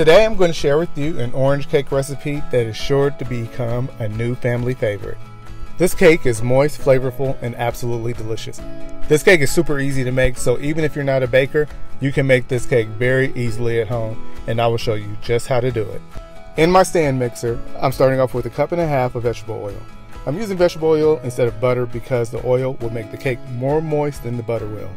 Today I'm going to share with you an orange cake recipe that is sure to become a new family favorite. This cake is moist, flavorful, and absolutely delicious. This cake is super easy to make, so even if you're not a baker, you can make this cake very easily at home, and I will show you just how to do it. In my stand mixer, I'm starting off with 1.5 cups of vegetable oil. I'm using vegetable oil instead of butter because the oil will make the cake more moist than the butter will.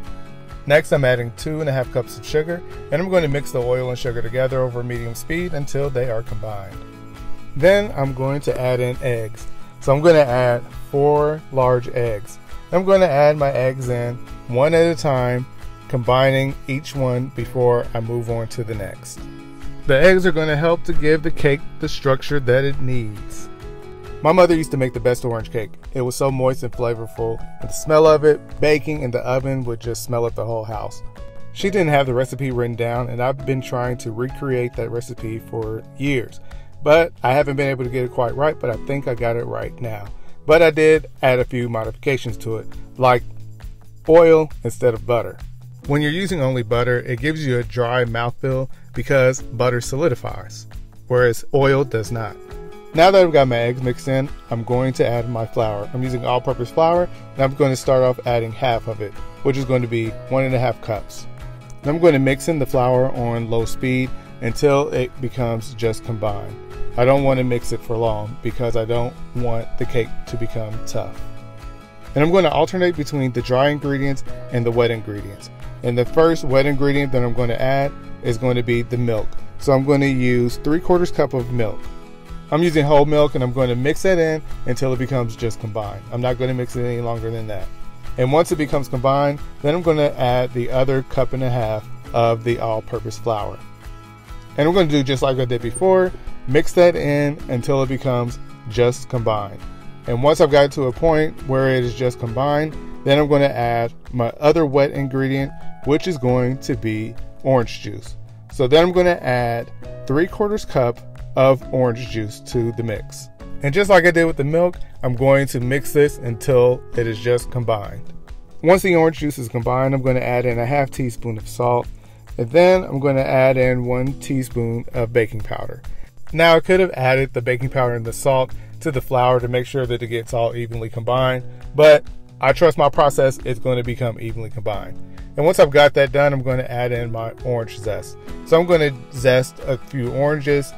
Next, I'm adding 2.5 cups of sugar, and I'm going to mix the oil and sugar together over medium speed until they are combined. Then I'm going to add in eggs. So I'm going to add 4 large eggs. I'm going to add my eggs in one at a time, combining each one before I move on to the next. The eggs are going to help to give the cake the structure that it needs. My mother used to make the best orange cake. It was so moist and flavorful, and the smell of it baking in the oven would just smell up the whole house. She didn't have the recipe written down, and I've been trying to recreate that recipe for years. But I haven't been able to get it quite right, but I think I got it right now. But I did add a few modifications to it, like oil instead of butter. When you're using only butter, it gives you a dry mouthfeel because butter solidifies, whereas oil does not. Now that I've got my eggs mixed in, I'm going to add my flour. I'm using all-purpose flour, and I'm going to start off adding half of it, which is going to be 1.5 cups. And I'm going to mix in the flour on low speed until it becomes just combined. I don't want to mix it for long because I don't want the cake to become tough. And I'm going to alternate between the dry ingredients and the wet ingredients. And the first wet ingredient that I'm going to add is going to be the milk. So I'm going to use 3/4 cup of milk. I'm using whole milk, and I'm going to mix that in until it becomes just combined. I'm not going to mix it any longer than that. And once it becomes combined, then I'm going to add the other 1.5 cups of the all-purpose flour. And I'm going to do just like I did before, mix that in until it becomes just combined. And once I've got to a point where it is just combined, then I'm going to add my other wet ingredient, which is going to be orange juice. So then I'm going to add 3/4 cup of orange juice to the mix. And just like I did with the milk, I'm going to mix this until it is just combined. Once the orange juice is combined, I'm going to add in 1/2 teaspoon of salt, and then I'm going to add in 1 teaspoon of baking powder. Now I could have added the baking powder and the salt to the flour to make sure that it gets all evenly combined, but I trust my process, it's going to become evenly combined. And once I've got that done, I'm going to add in my orange zest. So I'm going to zest a few oranges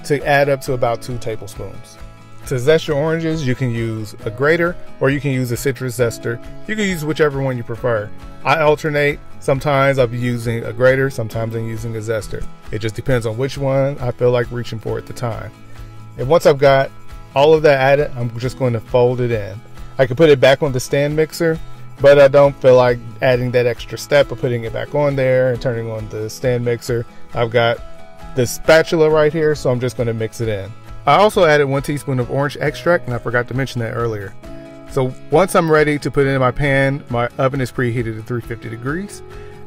to add up to about 2 tablespoons. To zest your oranges, you can use a grater or you can use a citrus zester. You can use whichever one you prefer. I alternate. Sometimes I'll be using a grater, sometimes I'm using a zester. It just depends on which one I feel like reaching for at the time. And once I've got all of that added, I'm just going to fold it in. I can put it back on the stand mixer, but I don't feel like adding that extra step of putting it back on there and turning on the stand mixer. I've got this spatula right here, so I'm just going to mix it in. I also added 1 teaspoon of orange extract, and I forgot to mention that earlier. So once I'm ready to put it in my pan, my oven is preheated at 350 degrees,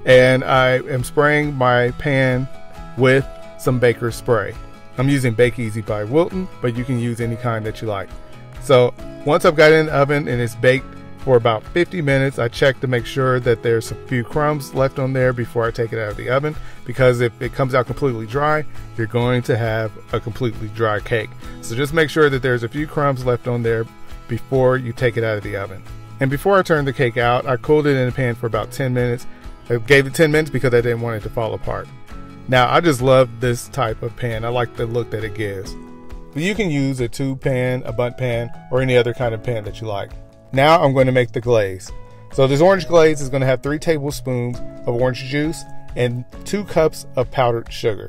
and I am spraying my pan with some baker's spray. I'm using 𝐥𝐤𝐬𝐲 by Wilton, but you can use any kind that you like. So once I've got it in the oven and it's baked for about 50 minutes, I check to make sure that there's a few crumbs left on there before I take it out of the oven, because if it comes out completely dry, you're going to have a completely dry cake. So just make sure that there's a few crumbs left on there before you take it out of the oven. And before I turned the cake out, I cooled it in the pan for about 10 minutes. I gave it 10 minutes because I didn't want it to fall apart. Now I just love this type of pan. I like the look that it gives. But you can use a tube pan, a bundt pan, or any other kind of pan that you like. Now I'm going to make the glaze. So this orange glaze is going to have 3 tablespoons of orange juice and 2 cups of powdered sugar.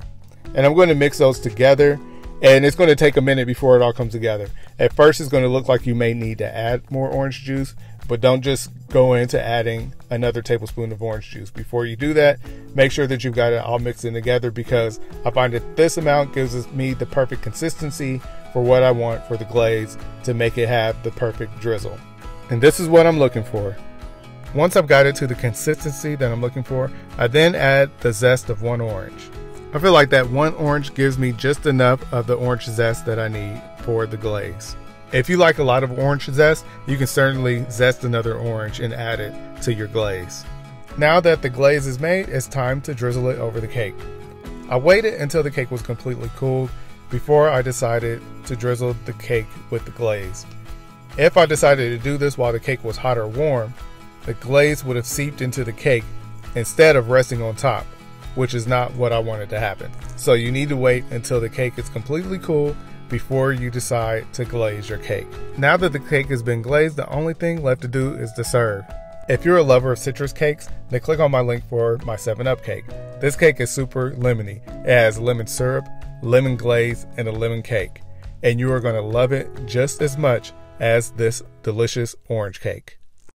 And I'm going to mix those together, and it's going to take a minute before it all comes together. At first it's going to look like you may need to add more orange juice, but don't just go into adding another tablespoon of orange juice. Before you do that, make sure that you've got it all mixed in together, because I find that this amount gives me the perfect consistency for what I want for the glaze to make it have the perfect drizzle. And this is what I'm looking for. Once I've got it to the consistency that I'm looking for, I then add the zest of 1 orange. I feel like that 1 orange gives me just enough of the orange zest that I need for the glaze. If you like a lot of orange zest, you can certainly zest another orange and add it to your glaze. Now that the glaze is made, it's time to drizzle it over the cake. I waited until the cake was completely cooled before I decided to drizzle the cake with the glaze. If I decided to do this while the cake was hot or warm, the glaze would have seeped into the cake instead of resting on top, which is not what I wanted to happen. So you need to wait until the cake is completely cool before you decide to glaze your cake. Now that the cake has been glazed, the only thing left to do is to serve. If you're a lover of citrus cakes, then click on my link for my 7-Up cake. This cake is super lemony. It has lemon syrup, lemon glaze, and a lemon cake. And you are going to love it just as much as this delicious orange cake.